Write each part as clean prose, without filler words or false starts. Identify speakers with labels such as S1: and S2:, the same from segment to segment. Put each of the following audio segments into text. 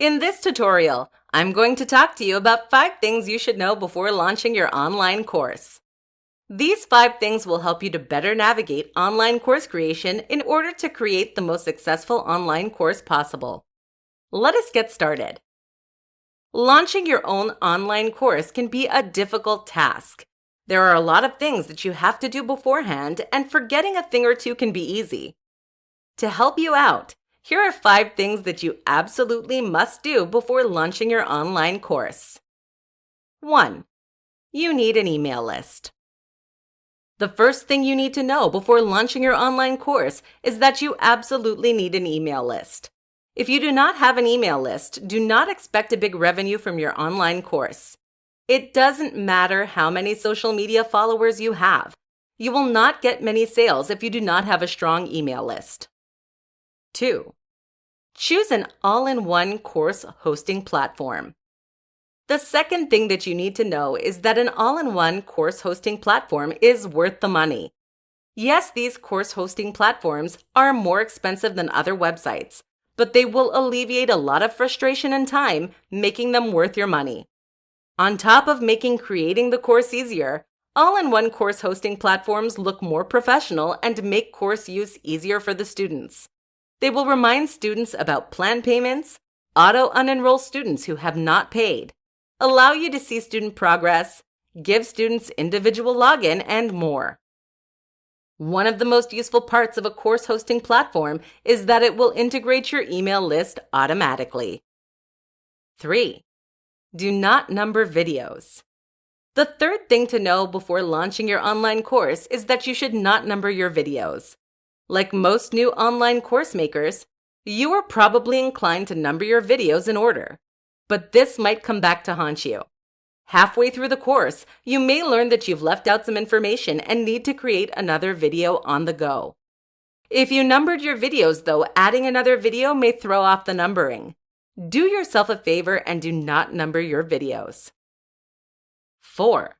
S1: In this tutorial, I'm going to talk to you about 5 things you should know before launching your online course. These 5 things will help you to better navigate online course creation in order to create the most successful online course possible. Let us get started. Launching your own online course can be a difficult task. There are a lot of things that you have to do beforehand, and forgetting a thing or two can be easy. To help you out, here are 5 things that you absolutely must do before launching your online course. 1. You need an email list. The first thing you need to know before launching your online course is that you absolutely need an email list. If you do not have an email list, do not expect a big revenue from your online course. It doesn't matter how many social media followers you have. You will not get many sales if you do not have a strong email list. 2. Choose an all-in-one course hosting platform. The second thing that you need to know is that an all-in-one course hosting platform is worth the money. Yes, these course hosting platforms are more expensive than other websites, but they will alleviate a lot of frustration and time, making them worth your money. On top of making creating the course easier, all-in-one course hosting platforms look more professional and make course use easier for the students. They will remind students about plan payments, auto-unenroll students who have not paid, allow you to see student progress, give students individual login, and more. One of the most useful parts of a course hosting platform is that it will integrate your email list automatically. 3. Do not number videos. The third thing to know before launching your online course is that you should not number your videos. Like most new online course makers, you are probably inclined to number your videos in order, but this might come back to haunt you. Halfway through the course, you may learn that you've left out some information and need to create another video on the go. If you numbered your videos, though, adding another video may throw off the numbering. Do yourself a favor and do not number your videos. 4.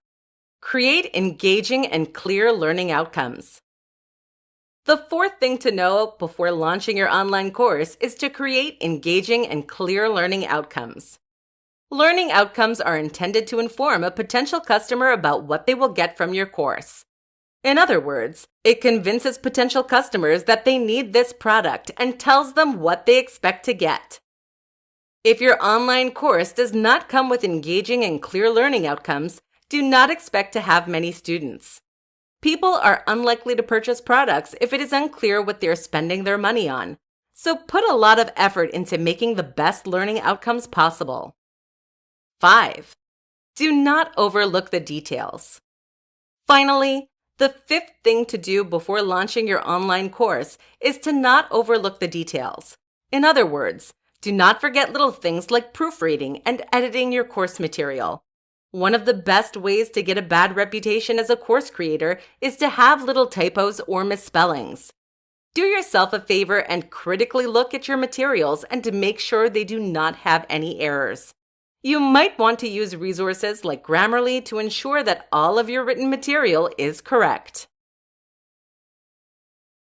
S1: Create engaging and clear learning outcomes. The fourth thing to know before launching your online course is to create engaging and clear learning outcomes. Learning outcomes are intended to inform a potential customer about what they will get from your course. In other words, it convinces potential customers that they need this product and tells them what they expect to get. If your online course does not come with engaging and clear learning outcomes, do not expect to have many students. People are unlikely to purchase products if it is unclear what they're spending their money on. So put a lot of effort into making the best learning outcomes possible. 5. Do not overlook the details. Finally, the fifth thing to do before launching your online course is to not overlook the details. In other words, do not forget little things like proofreading and editing your course material. One of the best ways to get a bad reputation as a course creator is to have little typos or misspellings. Do yourself a favor and critically look at your materials and to make sure they do not have any errors. You might want to use resources like Grammarly to ensure that all of your written material is correct.